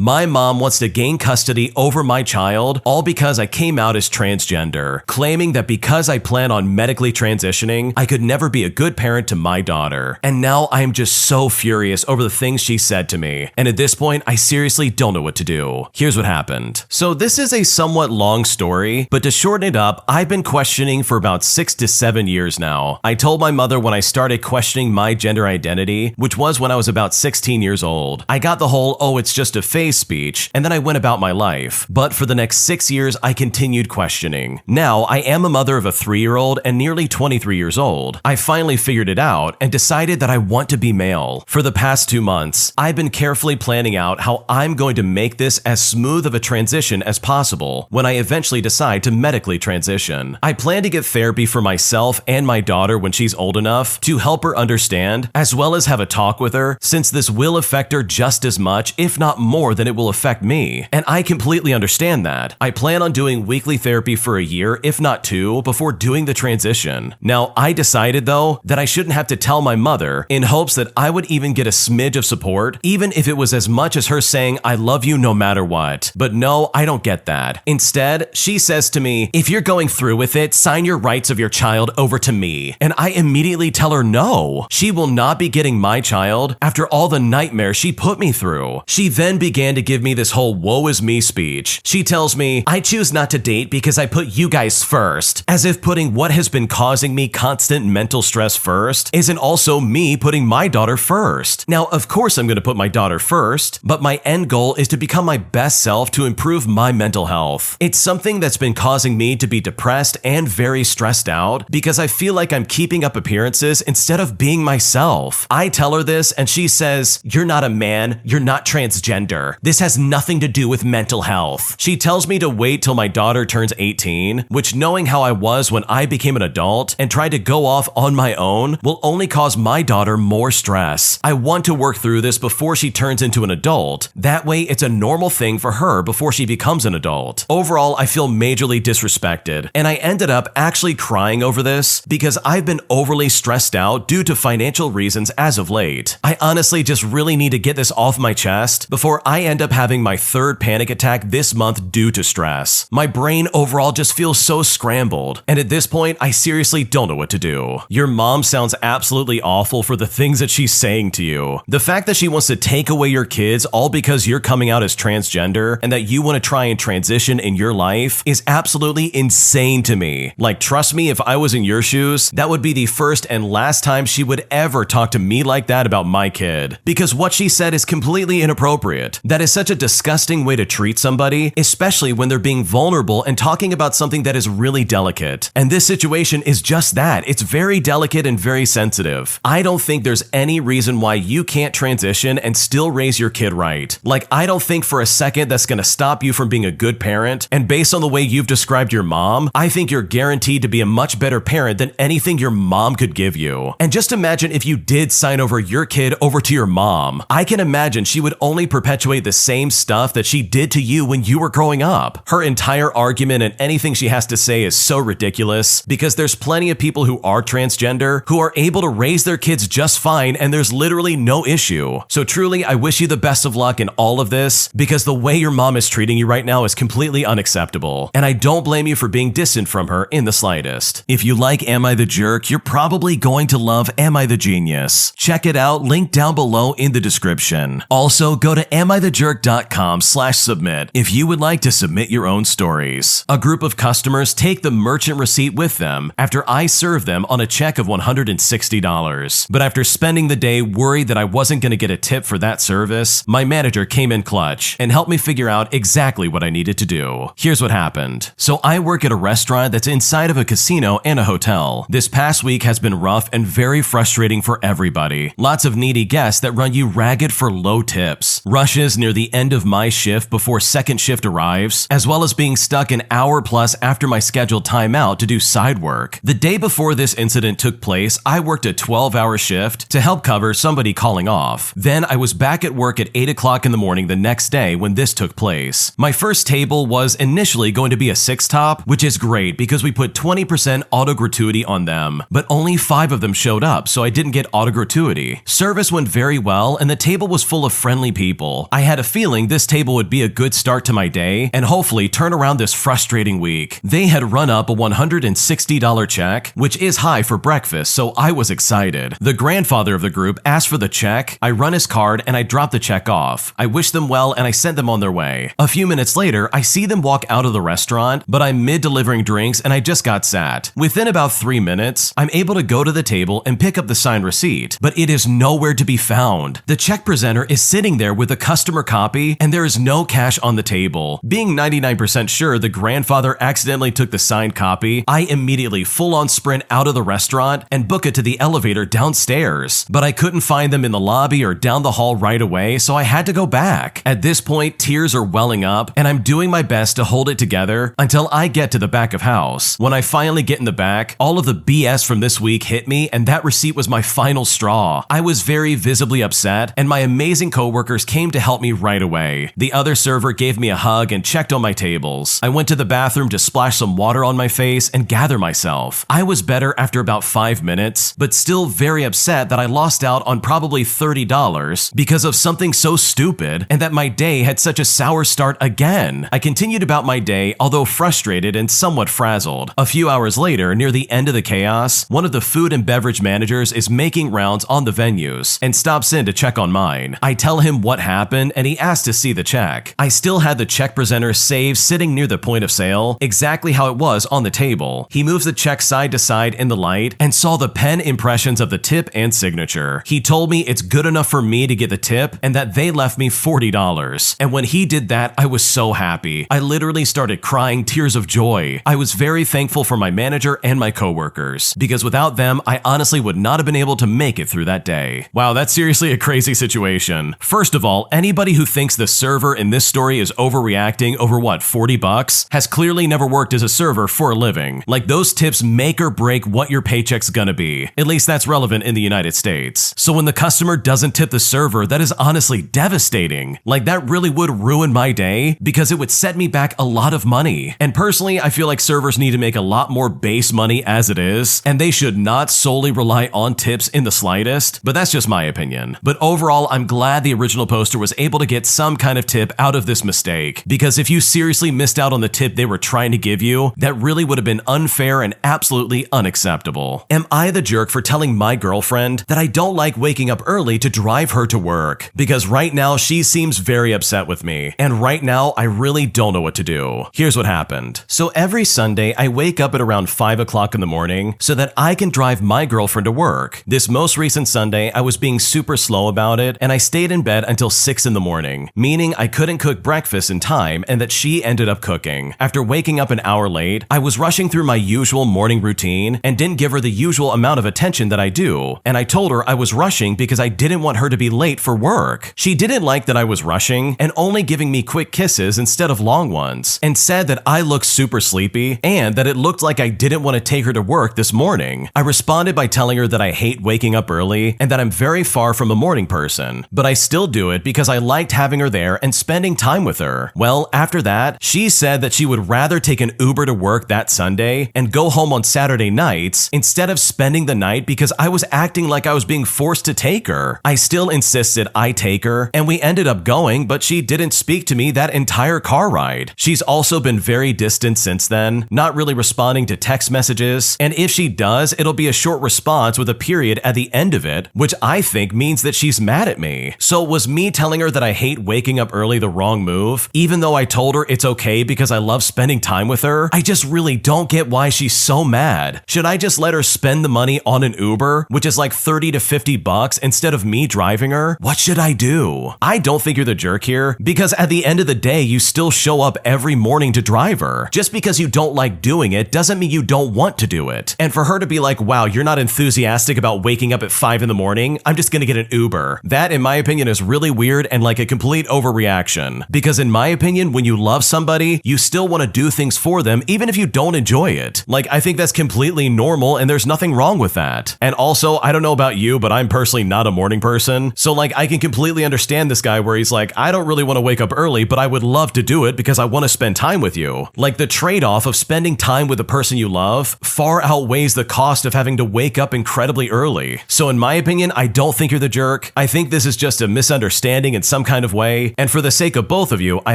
My mom wants to gain custody over my child all because I came out as transgender, claiming that because I plan on medically transitioning, I could never be a good parent to my daughter. And now I am just so furious over the things she said to me. And at this point, I seriously don't know what to do. Here's what happened. So this is a somewhat long story, but to shorten it up, I've been questioning for about 6 to 7 years now. I told my mother when I started questioning my gender identity, which was when I was about 16 years old. I got the whole, oh, it's just a phase speech, and then I went about my life. But for the next 6 years, I continued questioning. Now, I am a mother of a 3-year-old and nearly 23 years old. I finally figured it out and decided that I want to be male. For the past 2 months, I've been carefully planning out how I'm going to make this as smooth of a transition as possible when I eventually decide to medically transition. I plan to get therapy for myself and my daughter when she's old enough to help her understand, as well as have a talk with her, since this will affect her just as much, if not more, than it will affect me. And I completely understand that. I plan on doing weekly therapy for a year, if not 2, before doing the transition. Now, I decided though that I shouldn't have to tell my mother, in hopes that I would even get a smidge of support, even if it was as much as her saying, I love you no matter what. But no, I don't get that. Instead, she says to me, if you're going through with it, sign your rights of your child over to me. And I immediately tell her no. She will not be getting my child after all the nightmares she put me through. She then began to give me this whole woe is me speech. She tells me, I choose not to date because I put you guys first. As if putting what has been causing me constant mental stress first isn't also me putting my daughter first. Now, of course I'm going to put my daughter first, but my end goal is to become my best self to improve my mental health. It's something that's been causing me to be depressed and very stressed out because I feel like I'm keeping up appearances instead of being myself. I tell her this and she says, you're not a man, you're not transgender. This has nothing to do with mental health. She tells me to wait till my daughter turns 18, which, knowing how I was when I became an adult and tried to go off on my own, will only cause my daughter more stress. I want to work through this before she turns into an adult. That way it's a normal thing for her before she becomes an adult. Overall, I feel majorly disrespected, and I ended up actually crying over this because I've been overly stressed out due to financial reasons as of late. I honestly just really need to get this off my chest before I end up having my 3rd panic attack this month due to stress. My brain overall just feels so scrambled, and at this point, I seriously don't know what to do. Your mom sounds absolutely awful for the things that she's saying to you. The fact that she wants to take away your kids all because you're coming out as transgender and that you want to try and transition in your life is absolutely insane to me. Like, trust me, if I was in your shoes, that would be the first and last time she would ever talk to me like that about my kid. Because what she said is completely inappropriate. That is such a disgusting way to treat somebody, especially when they're being vulnerable and talking about something that is really delicate. And this situation is just that. It's very delicate and very sensitive. I don't think there's any reason why you can't transition and still raise your kid right. Like, I don't think for a second that's gonna stop you from being a good parent, and based on the way you've described your mom, I think you're guaranteed to be a much better parent than anything your mom could give you. And just imagine if you did sign over your kid over to your mom. I can imagine she would only perpetuate the same stuff that she did to you when you were growing up. Her entire argument and anything she has to say is so ridiculous because there's plenty of people who are transgender who are able to raise their kids just fine, and there's literally no issue. So truly, I wish you the best of luck in all of this because the way your mom is treating you right now is completely unacceptable, and I don't blame you for being distant from her in the slightest. If you like Am I the Jerk, you're probably going to love Am I the Genius. Check it out, link down below in the description. Also, go to AmITheJerk.com/submit if you would like to submit your own stories. A group of customers take the merchant receipt with them after I serve them on a check of $160. But after spending the day worried that I wasn't going to get a tip for that service, my manager came in clutch and helped me figure out exactly what I needed to do. Here's what happened. So I work at a restaurant that's inside of a casino and a hotel. This past week has been rough and very frustrating for everybody. Lots of needy guests that run you ragged for low tips, rushes near the end of my shift before second shift arrives, as well as being stuck an hour plus after my scheduled timeout to do side work. The day before this incident took place, I worked a 12-hour shift to help cover somebody calling off. Then I was back at work at 8 o'clock in the morning the next day when this took place. My first table was initially going to be a 6-top, which is great because we put 20% auto gratuity on them, but only 5 of them showed up, so I didn't get auto gratuity. Service went very well and the table was full of friendly people. I had a feeling this table would be a good start to my day and hopefully turn around this frustrating week. They had run up a $160 check, which is high for breakfast, so I was excited. The grandfather of the group asked for the check, I run his card, and I drop the check off. I wish them well and I sent them on their way. A few minutes later, I see them walk out of the restaurant, but I'm mid-delivering drinks and I just got sat. Within about 3 minutes, I'm able to go to the table and pick up the signed receipt, but it is nowhere to be found. The check presenter is sitting there with a customer copy and there is no cash on the table. Being 99% sure the grandfather accidentally took the signed copy, I immediately full-on sprint out of the restaurant and book it to the elevator downstairs. But I couldn't find them in the lobby or down the hall right away, so I had to go back. At this point, tears are welling up and I'm doing my best to hold it together until I get to the back of house. When I finally get in the back, all of the BS from this week hit me and that receipt was my final straw. I was very visibly upset and my amazing coworkers came to help me right away. The other server gave me a hug and checked on my tables. I went to the bathroom to splash some water on my face and gather myself. I was better after about 5 minutes, but still very upset that I lost out on probably $30 because of something so stupid and that my day had such a sour start again. I continued about my day, although frustrated and somewhat frazzled. A few hours later, near the end of the chaos, one of the food and beverage managers is making rounds on the venues and stops in to check on mine. I tell him what happened and he asked to see the check. I still had the check presenter saved sitting near the point of sale, exactly how it was on the table. He moves the check side to side in the light and saw the pen impressions of the tip and signature. He told me it's good enough for me to get the tip and that they left me $40. And when he did that, I was so happy. I literally started crying tears of joy. I was very thankful for my manager and my coworkers, because without them, I honestly would not have been able to make it through that day. Wow, that's seriously a crazy situation. First of all, anybody who thinks the server in this story is overreacting over what, $40 has clearly never worked as a server for a living. Like, those tips make or break what your paycheck's gonna be. At least that's relevant in the United States. So when the customer doesn't tip the server, that is honestly devastating. Like, that really would ruin my day because it would set me back a lot of money. And personally, I feel like servers need to make a lot more base money as it is, and they should not solely rely on tips in the slightest, but that's just my opinion. But overall, I'm glad the original poster was able to get some kind of tip out of this mistake, because if you seriously missed out on the tip they were trying to give you, that really would have been unfair and absolutely unacceptable. Am I the jerk for telling my girlfriend that I don't like waking up early to drive her to work? Because right now she seems very upset with me, and right now I really don't know what to do. Here's what happened. So every Sunday I wake up at around 5 o'clock in the morning so that I can drive my girlfriend to work. This most recent Sunday I was being super slow about it and I stayed in bed until 6 in the morning, meaning I couldn't cook breakfast in time and that she ended up cooking. After waking up an hour late, I was rushing through my usual morning routine and didn't give her the usual amount of attention that I do, and I told her I was rushing because I didn't want her to be late for work. She didn't like that I was rushing and only giving me quick kisses instead of long ones, and said that I looked super sleepy and that it looked like I didn't want to take her to work this morning. I responded by telling her that I hate waking up early and that I'm very far from a morning person, but I still do it because I liked having her there and spending time with her. Well, after that, she said that she would rather take an Uber to work that Sunday and go home on Saturday nights instead of spending the night because I was acting like I was being forced to take her. I still insisted I take her, and we ended up going, but she didn't speak to me that entire car ride. She's also been very distant since then, not really responding to text messages, and if she does, it'll be a short response with a period at the end of it, which I think means that she's mad at me. So was me telling her that I hate waking up early the wrong move, even though I told her it's okay because I love spending time with her? I just really don't get why she's so mad. Should I just let her spend the money on an Uber, which is like $30 to $50 instead of me driving her? What should I do? I don't think you're the jerk here, because at the end of the day, you still show up every morning to drive her. Just because you don't like doing it doesn't mean you don't want to do it. And for her to be like, wow, you're not enthusiastic about waking up at 5 in the morning, I'm just gonna get an Uber. That, in my opinion, is really weird and like a complete overreaction. Because in my opinion, when you love somebody, you still want to do things for them even if you don't enjoy it. Like, I think that's completely normal and there's nothing wrong with that. And also, I don't know about you, but I'm personally not a morning person. So like, I can completely understand this guy where he's like, I don't really want to wake up early, but I would love to do it because I want to spend time with you. Like, the trade-off of spending time with the person you love far outweighs the cost of having to wake up incredibly early. So in my opinion, I don't think you're the jerk. I think this is just a misunderstanding and some kind of way, and for the sake of both of you, I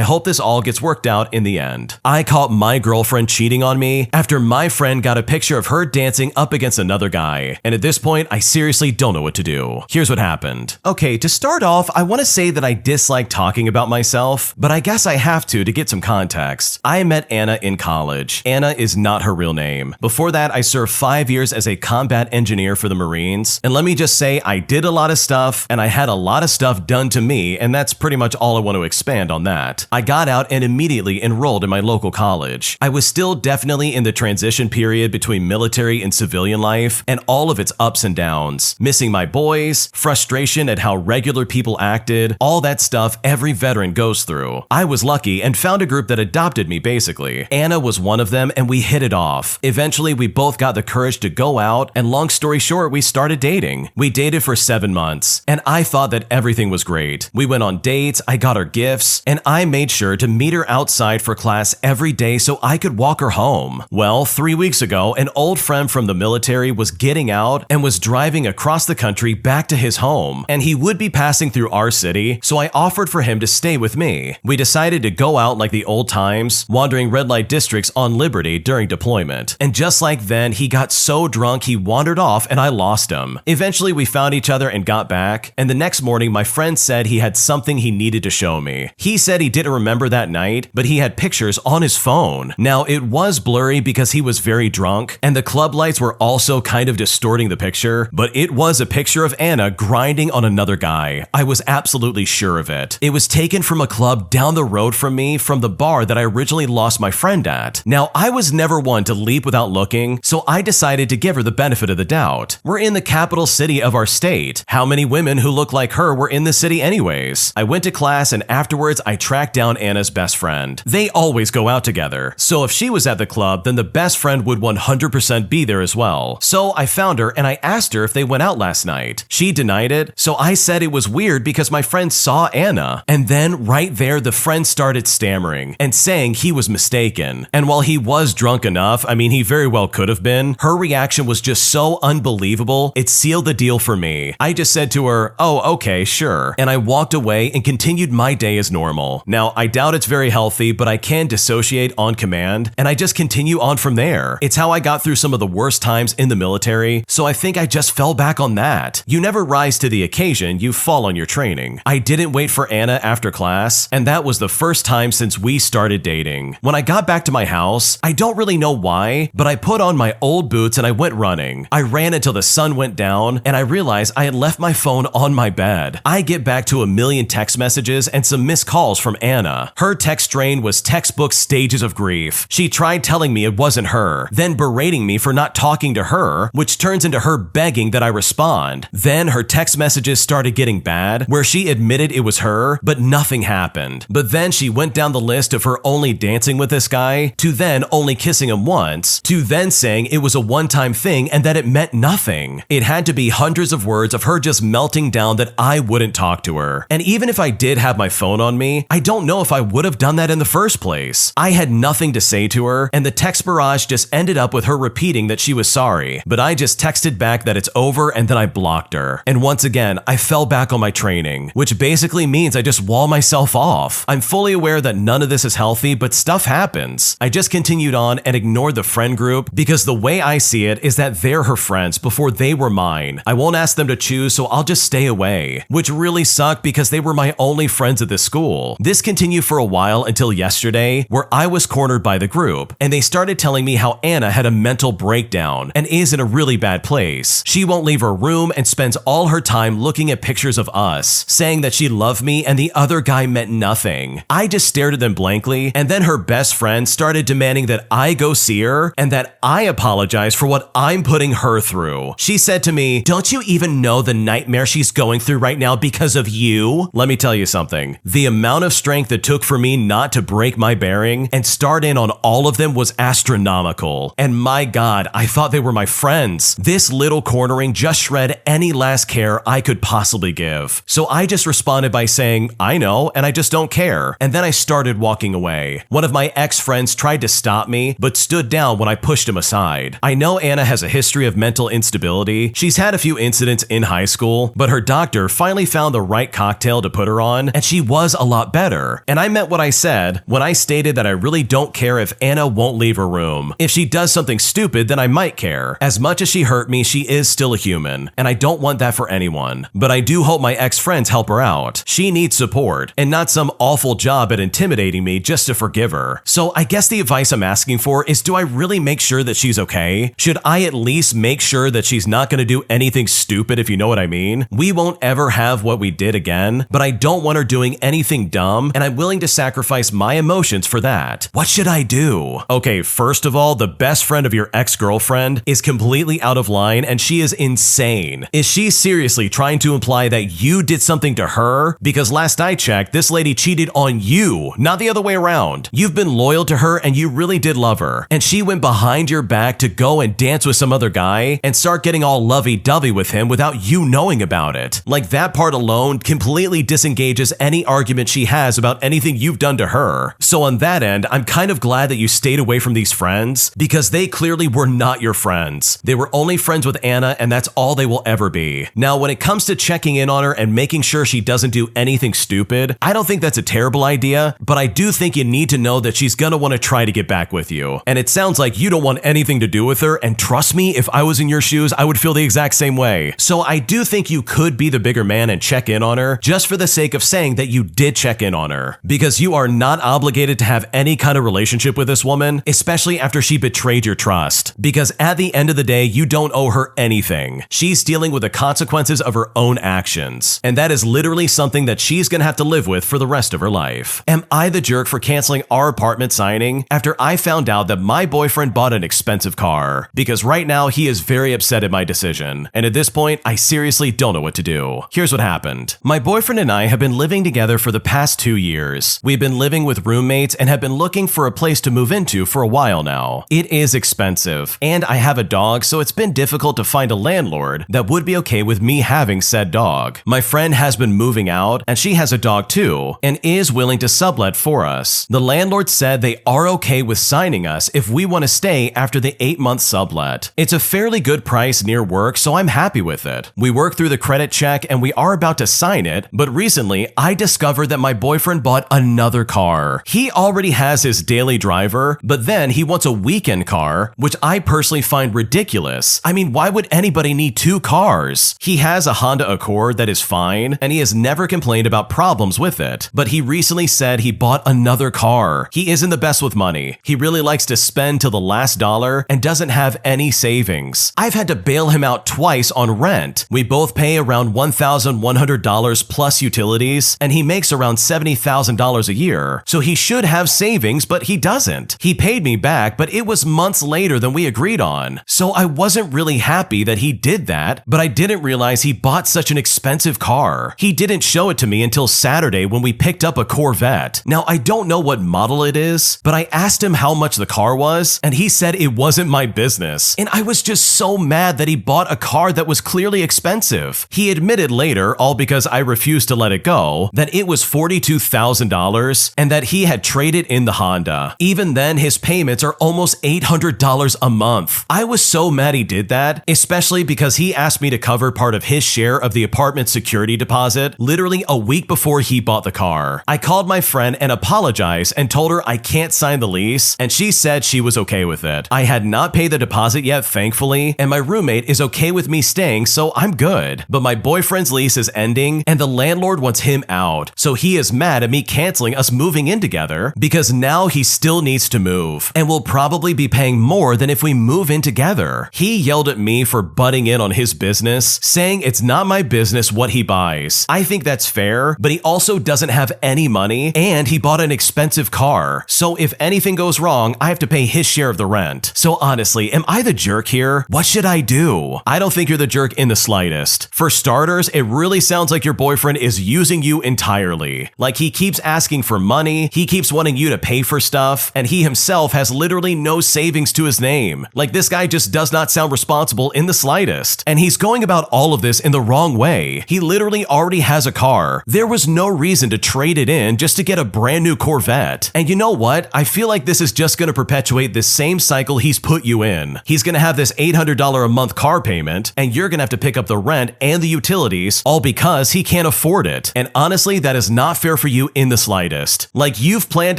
hope this all gets worked out in the end. I caught my girlfriend cheating on me after my friend got a picture of her dancing up against another guy, and at this point, I seriously don't know what to do. Here's what happened. Okay, to start off, I want to say that I dislike talking about myself, but I guess I have to get some context. I met Anna in college. Anna is not her real name. Before that, I served 5 years as a combat engineer for the Marines, and let me just say I did a lot of stuff, and I had a lot of stuff done to me, and that's pretty much all I want to expand on that. I got out and immediately enrolled in my local college. I was still definitely in the transition period between military and civilian life, and all of its ups and downs. Missing my boys, frustration at how regular people acted, all that stuff every veteran goes through. I was lucky and found a group that adopted me basically. Anna was one of them and we hit it off. Eventually we both got the courage to go out, and long story short, we started dating. We dated for 7 months, and I thought that everything was great. We went on dates, I got her gifts, and I made sure to meet her outside for class every day so I could walk her home. Well, 3 weeks ago, an old friend from the military was getting out and was driving across the country back to his home, and he would be passing through our city, so I offered for him to stay with me. We decided to go out like the old times, wandering red light districts on Liberty during deployment. And just like then, he got so drunk he wandered off and I lost him. Eventually we found each other and got back, and the next morning my friend said he had something he needed to show me. He said he didn't remember that night, but he had pictures on his phone. Now it was blurry because he was very drunk, and the club lights were also kind of distorting the picture, but it was a picture of Anna grinding on another guy. I was absolutely sure of it. It was taken from a club down the road from me, from the bar that I originally lost my friend at. Now, I was never one to leap without looking, so I decided to give her the benefit of the doubt. We're in the capital city of our state. How many women who look like her were in the city anyways? I went to class, and afterwards I tracked down Anna's best friend. They always go out together, so if she was at the club, then the best friend would 100% be there as well. So I found her and I asked her if they went out last night. She denied it, so I said it was weird because my friend saw Anna. And then right there, the friend started stammering and saying he was mistaken. And while he was drunk enough, I mean, he very well could have been, her reaction was just so unbelievable, it sealed the deal for me. I just said to her, "Oh, okay, sure." And I walked away and continued my day as normal. Now, I doubt it's very healthy, but I can dissociate on command, and I just continue on from there. It's how I got through some of the worst times in the military, so I think I just fell back on that. You never rise to the occasion, you fall on your training. I didn't wait for Anna after class, and that was the first time since we started dating. When I got back to my house, I don't really know why, but I put on my old boots and I went running. I ran until the sun went down, and I realized I had left my phone on my bed. I get back to a million text messages and some missed calls from Anna. Her text strain was textbook stages of grief. She tried telling me it wasn't her, then berating me for not talking to her, which turns into her begging that I respond. Then her text messages started getting bad, where she admitted it was her, but nothing happened. But then she went down the list of her only dancing with this guy, to then only kissing him once, to then saying it was a one-time thing and that it meant nothing. It had to be hundreds of words of her just melting down that I wouldn't talk to her. And even if I did have my phone on me, I don't know if I would have done that in the first place. I had nothing to say to her, and the text barrage just ended up with her repeating that she was sorry, but I just texted back that it's over, and then I blocked her. And once again, I fell back on my training, which basically means I just wall myself off. I'm fully aware that none of this is healthy, but stuff happens. I just continued on and ignored the friend group because the way I see it is that they're her friends before they were mine. I won't ask them to choose, so I'll just stay away, which really sucked because they were my only friends at this school. This continued for a while until yesterday, where I was cornered by the group, and they started telling me how Anna had a mental breakdown and is in a really bad place. She won't leave her room and spends all her time looking at pictures of us, saying that she loved me and the other guy meant nothing. I just stared at them blankly, and then her best friend started demanding that I go see her and that I apologize for what I'm putting her through. She said to me, "Don't you even know the nightmare she's going through right now because of you?" Let me tell you something. The amount of strength it took for me not to break my bearing and start in on all of them was astronomical. And my God, I thought they were my friends. This little cornering just shred any last care I could possibly give. So I just responded by saying, "I know, and I just don't care." And then I started walking away. One of my ex-friends tried to stop me, but stood down when I pushed him aside. I know Anna has a history of mental instability. She's had a few incidents in high school, but her doctor finally found the right cocktail cocktail to put her on, and she was a lot better. And I meant what I said when I stated that I really don't care if Anna won't leave her room. If she does something stupid, then I might care. As much as she hurt me, she is still a human, and I don't want that for anyone. But I do hope my ex-friends help her out. She needs support, and not some awful job at intimidating me just to forgive her. So I guess the advice I'm asking for is, do I really make sure that she's okay? Should I at least make sure that she's not going to do anything stupid, if you know what I mean? We won't ever have what we did again, but I don't want her doing anything dumb, and I'm willing to sacrifice my emotions for that. What should I do? Okay, first of all, the best friend of your ex-girlfriend is completely out of line, and she is insane. Is she seriously trying to imply that you did something to her? Because last I checked, this lady cheated on you, not the other way around. You've been loyal to her, and you really did love her, and she went behind your back to go and dance with some other guy and start getting all lovey-dovey with him without you knowing about it. Like, that part alone completely disengages any argument she has about anything you've done to her. So on that end, I'm kind of glad that you stayed away from these friends, because they clearly were not your friends. They were only friends with Anna, and that's all they will ever be. Now, when it comes to checking in on her and making sure she doesn't do anything stupid, I don't think that's a terrible idea, but I do think you need to know that she's gonna want to try to get back with you. And it sounds like you don't want anything to do with her, and trust me, if I was in your shoes, I would feel the exact same way. So I do think you could be the bigger man and check in on her, just for the sake of saying that you did check in on her. Because you are not obligated to have any kind of relationship with this woman, especially after she betrayed your trust. Because at the end of the day, you don't owe her anything. She's dealing with the consequences of her own actions. And that is literally something that she's gonna have to live with for the rest of her life. Am I the jerk for canceling our apartment signing after I found out that my boyfriend bought an expensive car? Because right now he is very upset at my decision. And at this point, I seriously don't know what to do. Here's what happened. My boyfriend and I have been living together for the past 2 years. We've been living with roommates and have been looking for a place to move into for a while now. It is expensive, and I have a dog, so it's been difficult to find a landlord that would be okay with me having said dog. My friend has been moving out, and she has a dog too, and is willing to sublet for us. The landlord said they are okay with signing us if we want to stay after the 8-month sublet. It's a fairly good price near work, so I'm happy with it. We worked through the credit check and we are about to sign it, but recently I discovered that my boyfriend bought another car. He already has his daily driver, but then he wants a weekend car, which I personally find ridiculous. I mean, why would anybody need 2 cars? He has a Honda Accord that is fine, and he has never complained about problems with it, but he recently said he bought another car. He isn't the best with money. He really likes to spend till the last dollar and doesn't have any savings. I've had to bail him out twice on rent. We both pay around $1,100 plus utilities, and he makes around $70,000 a year. So he should have savings, but he doesn't. He paid me back, but it was months later than we agreed on. So I wasn't really happy that he did that, but I didn't realize he bought such an expensive car. He didn't show it to me until Saturday when we picked up a Corvette. Now, I don't know what model it is, but I asked him how much the car was, and he said it wasn't my business. And I was just so mad that he bought a car that was clearly expensive. He admitted later, all because I refused to let it go, that it was $42,000 and that he had traded in the Honda. Even then, his payments are almost $800 a month. I was so mad he did that, especially because he asked me to cover part of his share of the apartment security deposit literally a week before he bought the car. I called my friend and apologized and told her I can't sign the lease, and she said she was okay with it. I had not paid the deposit yet, thankfully, and my roommate is okay with me staying, so I'm good. But my boyfriend's lease is ending, and the landlord wants him out, so he is mad at me canceling us moving in together because now he still needs to move, and will probably be paying more than if we move in together. He yelled at me for butting in on his business, saying it's not my business what he buys. I think that's fair, but he also doesn't have any money, and he bought an expensive car, so if anything goes wrong, I have to pay his share of the rent. So honestly, am I the jerk here? What should I do? I don't think you're the jerk in the slightest. For starters, it really sounds like your boyfriend is using you entirely. Like, he keeps asking for money, he keeps wanting you to pay for stuff, and he himself has literally no savings to his name. Like, this guy just does not sound responsible in the slightest. And he's going about all of this in the wrong way. He literally already has a car. There was no reason to trade it in just to get a brand new Corvette. And you know what? I feel like this is just going to perpetuate this same cycle he's put you in. He's going to have this $800 a month car payment, and you're going to have to pick up the rent and the utilities, all because he can't afford afford it. And honestly, that is not fair for you in the slightest. Like, you've planned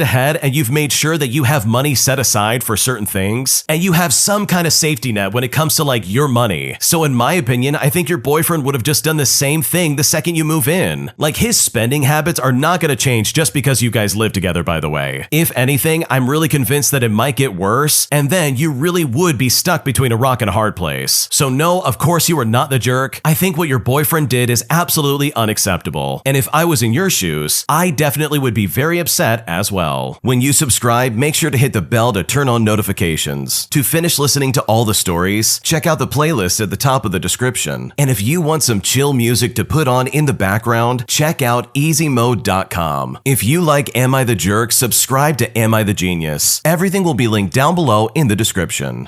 ahead and you've made sure that you have money set aside for certain things, and you have some kind of safety net when it comes to like your money. So in my opinion, I think your boyfriend would have just done the same thing the second you move in. Like, his spending habits are not going to change just because you guys live together, by the way. If anything, I'm really convinced that it might get worse, and then you really would be stuck between a rock and a hard place. So no, of course you are not the jerk. I think what your boyfriend did is absolutely unacceptable. And if I was in your shoes, I definitely would be very upset as well. When you subscribe, make sure to hit the bell to turn on notifications. To finish listening to all the stories, check out the playlist at the top of the description. And if you want some chill music to put on in the background, check out easymode.com. If you like Am I the Jerk, subscribe to Am I the Genius. Everything will be linked down below in the description.